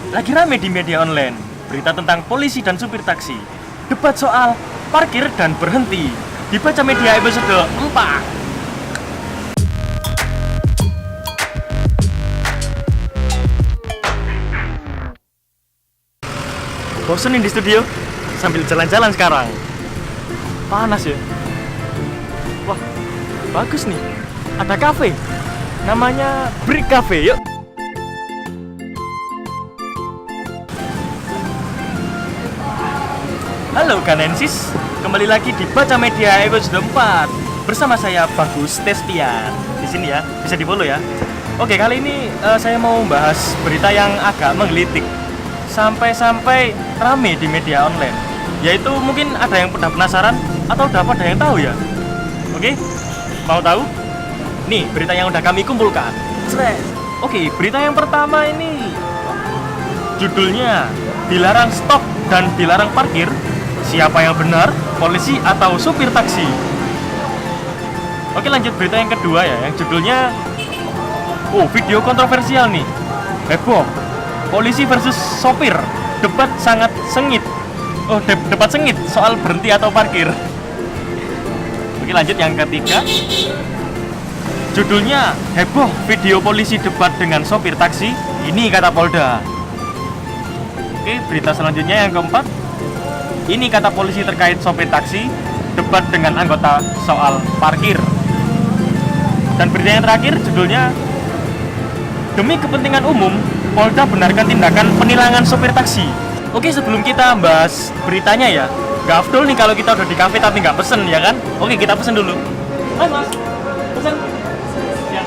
Lagi rame di media online, berita tentang polisi dan supir taksi. Debat soal parkir dan berhenti di Baca Media episode 4. Bosenin di studio sambil jalan-jalan sekarang. Panas ya. Wah, bagus nih. Ada kafe. Namanya Brick Cafe. Yuk. Halo Kanensis, kembali lagi di Baca Media episode 4 bersama saya Bagus Testian. Di sini ya, bisa di-follow ya. Oke, kali ini saya mau bahas berita yang agak menggelitik. Sampai-sampai rame di media online. Yaitu mungkin ada yang pernah penasaran atau udah pada yang tahu ya. Oke, mau tahu? Nih, berita yang udah kami kumpulkan. Oke, berita yang pertama ini judulnya dilarang stop dan dilarang parkir. Siapa yang benar, polisi atau supir taksi? Oke, lanjut berita yang kedua ya, yang judulnya video kontroversial nih. Heboh. Polisi versus sopir. Debat sangat sengit. Debat sengit soal berhenti atau parkir. Oke, lanjut yang ketiga. Judulnya heboh video polisi debat dengan sopir taksi. Ini kata Polda. Oke, berita selanjutnya yang keempat. Ini kata polisi terkait sopir taksi, debat dengan anggota soal parkir. Dan berita yang terakhir judulnya demi kepentingan umum, Polda benarkan tindakan penilangan sopir taksi. Oke, sebelum kita bahas beritanya ya, gak afdol nih kalau kita udah di kafe tapi nggak pesen ya kan? Oke, kita pesen dulu. Mas, pesen. Ya.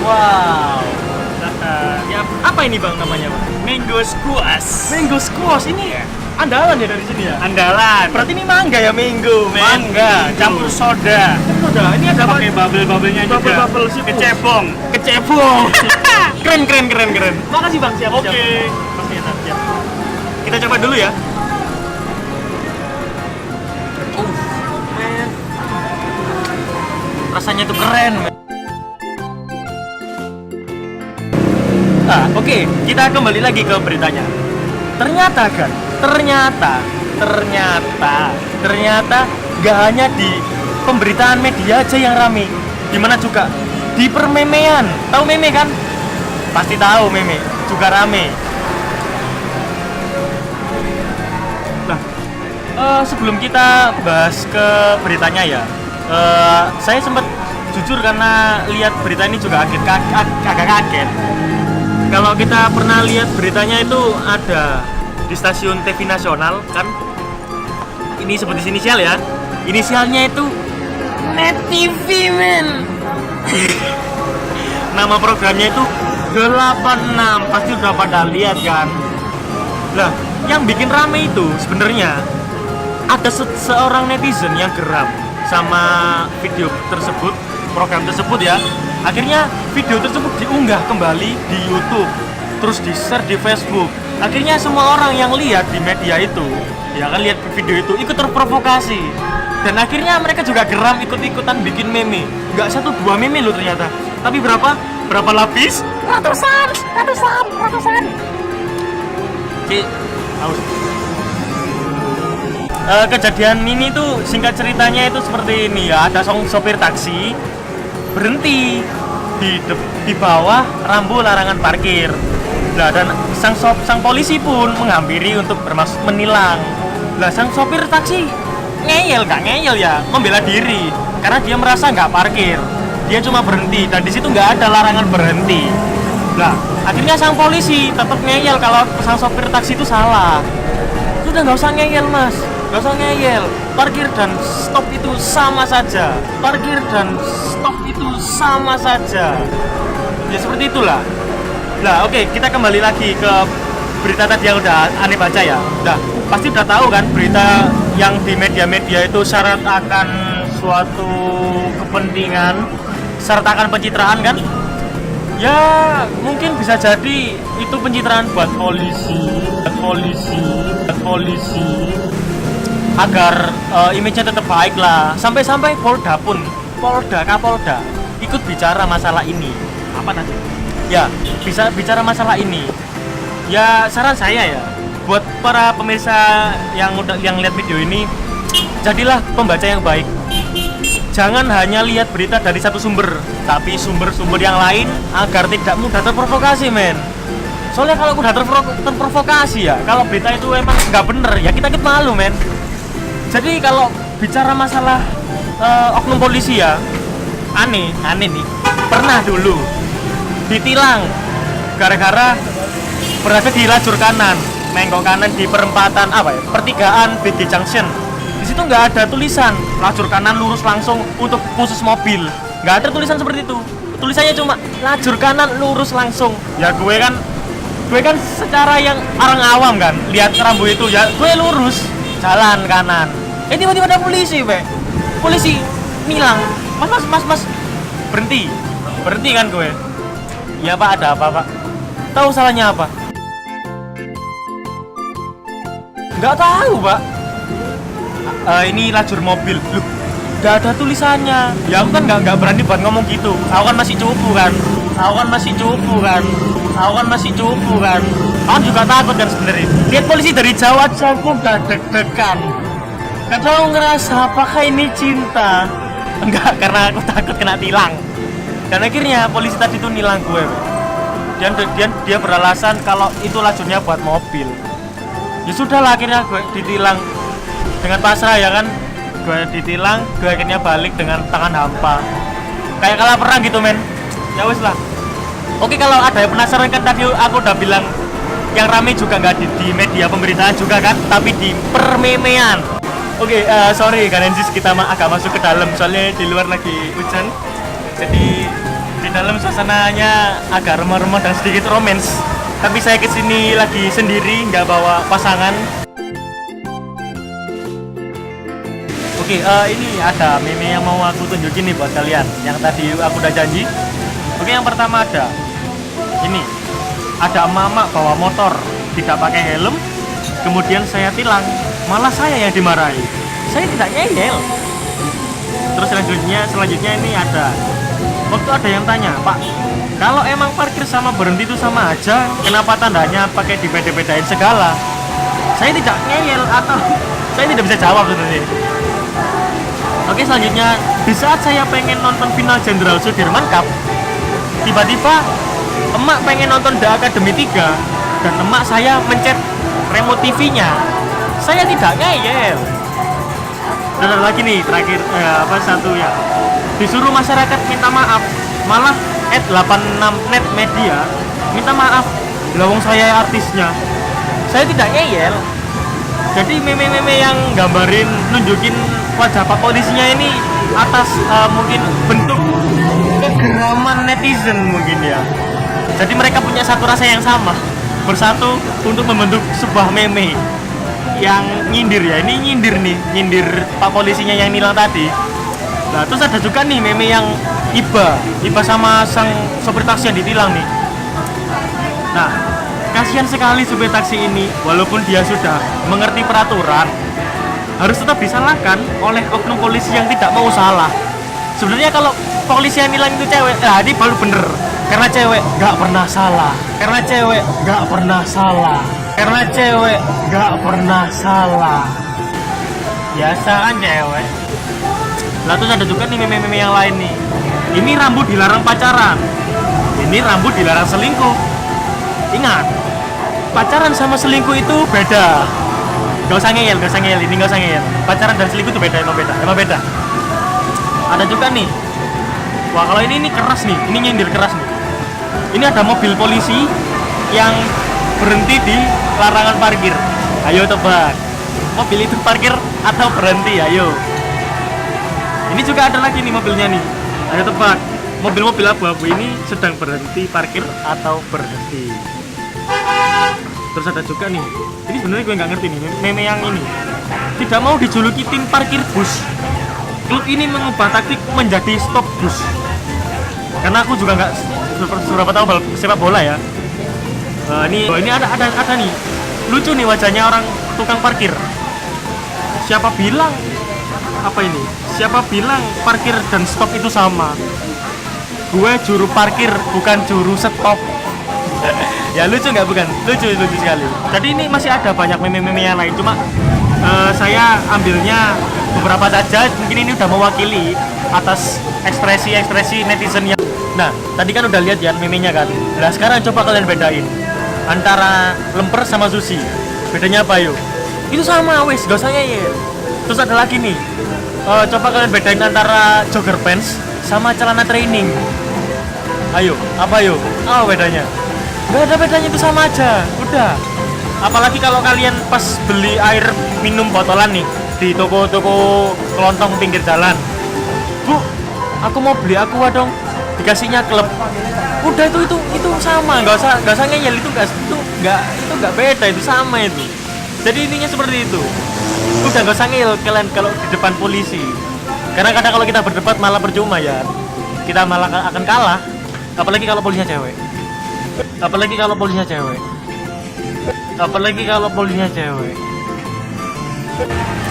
Wow. Ya, apa ini bang namanya bang? Mango squash. Mango squash ini ya? Andalan ya dari sini ya? Andalan. Berarti ini mangga ya, mango, men? Mangga, campur soda. Udah, ini ada Pakai bubble-bubblenya juga. Bubble sih. Kecebong. Keren. Makasih bang, siap. Oke. Siap. Kita coba dulu ya. Men. Rasanya tuh keren, men. Oke, kita kembali lagi ke beritanya. Ternyata gak hanya di pemberitaan media aja yang rame. Dimana juga di permemean. Tahu meme kan? Pasti tahu meme, juga rame. Nah, sebelum kita bahas ke beritanya ya, saya sempat jujur karena lihat berita ini juga agak kaget. Kalau kita pernah lihat beritanya itu ada di stasiun TV nasional kan, ini sebut inisial ya, inisialnya itu Net TV men. Nama programnya itu 86, pasti udah pada lihat kan. Lah, yang bikin rame itu sebenarnya ada seorang netizen yang geram sama video tersebut, program tersebut ya. Akhirnya video tersebut diunggah kembali di YouTube, terus di-share di Facebook. Akhirnya semua orang yang lihat di media itu, ya kan, lihat video itu ikut terprovokasi. Dan akhirnya mereka juga geram, ikut-ikutan bikin meme. Nggak 1-2 meme loh ternyata. Tapi berapa lapis? Ratusan. Oke, kejadian ini tuh singkat ceritanya itu seperti ini ya. Ada sopir taksi berhenti di bawah rambu larangan parkir. Nah, dan sang polisi pun menghampiri untuk bermaksud menilang. Lah, sang sopir taksi gak ngeyel ya, membela diri karena dia merasa nggak parkir. Dia cuma berhenti dan di situ nggak ada larangan berhenti. Lah, akhirnya sang polisi tetap ngeyel kalau sang sopir taksi itu salah. Sudah nggak usah ngeyel mas, nggak usah ngeyel. Parkir dan stop itu sama saja. Ya seperti itulah. Nah, oke, kita kembali lagi ke berita tadi yang udah aneh baca ya. Nah, pasti udah tahu kan berita yang di media-media itu syarat akan suatu kepentingan, syarat akan pencitraan kan? Ya, mungkin bisa jadi itu pencitraan buat polisi agar image-nya tetap baik lah. Sampai-sampai Kapolda ikut bicara masalah ini. apa tadi? Ya, bisa bicara masalah ini. Ya, saran saya ya, buat para pemirsa yang lihat video ini, jadilah pembaca yang baik. Jangan hanya lihat berita dari satu sumber, tapi sumber-sumber yang lain agar tidak mudah terprovokasi, men. Soalnya kalau udah terprovokasi ya, kalau berita itu emang nggak bener, ya kita malu, men. Jadi kalau bicara masalah oknum polisi ya, aneh nih. Pernah dulu ditilang gara-gara berada di lajur kanan, menggok kanan di perempatan pertigaan BD Junction. Di situ nggak ada tulisan lajur kanan lurus langsung untuk khusus mobil, nggak ada tulisan seperti itu. Tulisannya cuma lajur kanan lurus langsung. Ya gue kan secara yang orang awam kan, lihat rambu itu ya gue lurus jalan kanan. Tiba-tiba ada polisi nilang, mas berhenti kan gue. Ya pak, ada apa pak? Tahu salahnya apa? Nggak tahu pak. Ini lajur mobil. Loh, nggak ada tulisannya. Ya aku kan nggak berani buat ngomong gitu. Aku kan masih cupu kan. Aku juga takut kan sebenarnya. Lihat polisi dari jauh aja aku udah deg-degan. Gak tahu ngerasa apakah ini cinta. Enggak, karena aku takut kena tilang. Dan akhirnya polisi tadi tuh nilang gue. Dia beralasan kalau itu lajurnya buat mobil. Ya sudahlah, akhirnya gue ditilang dengan pasrah ya kan. Gue ditilang, gue akhirnya balik dengan tangan hampa. Kayak kalah perang gitu, men. Ya wes lah. Oke, kalau ada yang penasaran kan tadi aku udah bilang yang rame juga nggak di media pemberitaan juga kan, tapi di permemean. Oke, sorry Ganensis, kita agak masuk ke dalam soalnya di luar lagi hujan. Jadi di dalam suasananya agak remeh-remeh dan sedikit romance. Tapi saya kesini lagi sendiri, nggak bawa pasangan. Oke, ini ada meme yang mau aku tunjukin nih buat kalian. Yang tadi aku udah janji. Oke, yang pertama ada ini. Ada emak-emak bawa motor, tidak pakai helm. Kemudian saya tilang, malah saya yang dimarahi. Saya tidak ngeyel. Terus selanjutnya ini ada. Waktu ada yang tanya, Pak, kalau emang parkir sama berhenti itu sama aja, kenapa tandanya pakai dibeda-bedain segala? Saya tidak ngeyel atau saya tidak bisa jawab sebenarnya. Oke, selanjutnya di saat saya pengen nonton final Jenderal Sudirman Cup, tiba-tiba emak pengen nonton The Academy 3 dan emak saya mencet remote TV-nya. Saya tidak ngeyel. Dan ada lagi nih terakhir satu ya. Disuruh masyarakat minta maaf, malah @86net media minta maaf. Lawang saya artisnya. Saya tidak ngeyel. Jadi meme-meme yang gambarin nunjukin wajah pak polisinya ini atas mungkin bentuk kegeraman netizen mungkin ya. Jadi mereka punya satu rasa yang sama, bersatu untuk membentuk sebuah meme yang nyindir ya. Ini nyindir pak polisinya yang nilang tadi. Nah, terus ada juga nih meme yang Iba sama sang sopir taksi yang ditilang nih. Nah, kasihan sekali supir taksi ini, walaupun dia sudah mengerti peraturan, harus tetap disalahkan oleh oknum polisi yang tidak mau salah. Sebenarnya kalau polisi yang nilang itu cewek, nah ini baru bener. Karena cewek gak pernah salah. Biasa kan cewek. Lah terus ada juga nih meme-meme yang lain nih. Ini rambut dilarang pacaran. Ini rambut dilarang selingkuh. Ingat, pacaran sama selingkuh itu beda. Gak usah ngeyel, ini gak usah ngeyel. Pacaran dan selingkuh itu emang beda. Ada juga nih. Wah, kalau ini keras nih, ini nyindir keras nih. Ini ada mobil polisi yang berhenti di larangan parkir. Ayo tebak, mobil itu parkir atau berhenti? Ayo. Ini juga ada lagi nih mobilnya nih. Ayo tebak, mobil-mobil abu-abu ini sedang berhenti parkir atau berhenti? Terus ada juga nih, ini sebenarnya gue nggak ngerti nih, meme yang ini. Tidak mau dijuluki tim parkir bus. Klub ini mengubah taktik menjadi stop bus. Karena aku juga nggak seberapa tahu sepak bola ya. Ini ada nih, lucu nih wajahnya orang tukang parkir. Siapa bilang parkir dan stop itu sama? gue juru parkir bukan juru stop. Ya lucu nggak, bukan? Lucu sekali. Jadi ini masih ada banyak meme-meme yang lain, cuma saya ambilnya beberapa saja. Mungkin ini udah mewakili atas ekspresi netizen yang. Nah, tadi kan udah lihat ya meme-nya kan. Nah, sekarang coba kalian bedain antara lemper sama sushi. Bedanya apa yuk? Itu sama wes, gak usah ngeyel. Terus ada lagi nih. Coba kalian bedain antara jogger pants sama celana training. Ayo, apa yuk? Oh, bedanya. Gak ada bedanya, itu sama aja. Udah. Apalagi kalau kalian pas beli air minum botolan nih di toko-toko kelontong pinggir jalan. Bu, aku mau beli aqua dong. Dikasihnya klub. Udah itu sama, nggak usah ngeyel, itu nggak beda, itu sama itu. Jadi intinya seperti itu. Udah nggak usah ngeyel kalian kalau di depan polisi. Karena kadang kalau kita berdebat malah percuma ya. Kita malah akan kalah. Apalagi kalau polisinya cewek.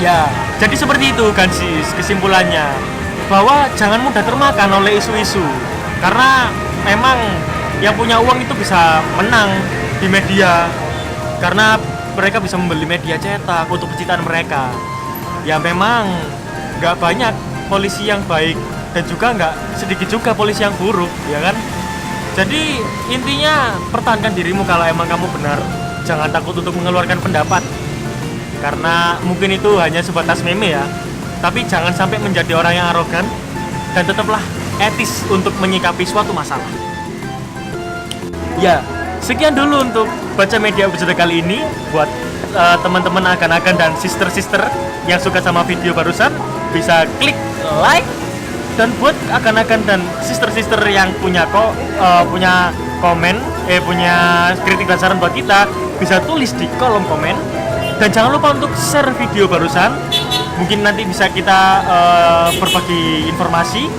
Ya, jadi seperti itu kan sih kesimpulannya. Bahwa jangan mudah termakan oleh isu-isu. Karena memang yang punya uang itu bisa menang di media. Karena mereka bisa membeli media cetak untuk pencitraan mereka. Ya memang nggak banyak polisi yang baik dan juga nggak sedikit juga polisi yang buruk, ya kan? Jadi intinya pertahankan dirimu kalau emang kamu benar. Jangan takut untuk mengeluarkan pendapat. Karena mungkin itu hanya sebatas meme ya. Tapi jangan sampai menjadi orang yang arogan dan tetaplah etis untuk menyikapi suatu masalah. Ya, sekian dulu untuk baca media episode kali ini. Buat teman-teman akan-akan dan sister-sister yang suka sama video barusan, bisa klik like. Dan buat akan-akan dan sister-sister yang punya komen, punya kritik dan saran buat kita, bisa tulis di kolom komen. Dan jangan lupa untuk share video barusan. Mungkin nanti bisa kita berbagi informasi.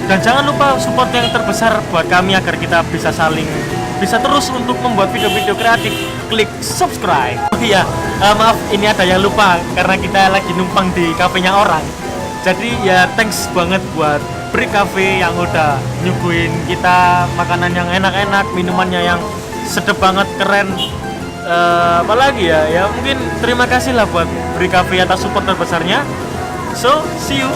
Dan jangan lupa support yang terbesar buat kami agar kita bisa terus untuk membuat video-video kreatif. Klik subscribe. Oh iya, maaf ini ada yang lupa karena kita lagi numpang di kafenya orang. Jadi ya thanks banget buat Brick Cafe yang udah nyuguhin kita makanan yang enak-enak, minumannya yang sedep banget, keren. Apalagi ya mungkin terima kasih lah buat Brick Cafe atas support terbesarnya. So, see you.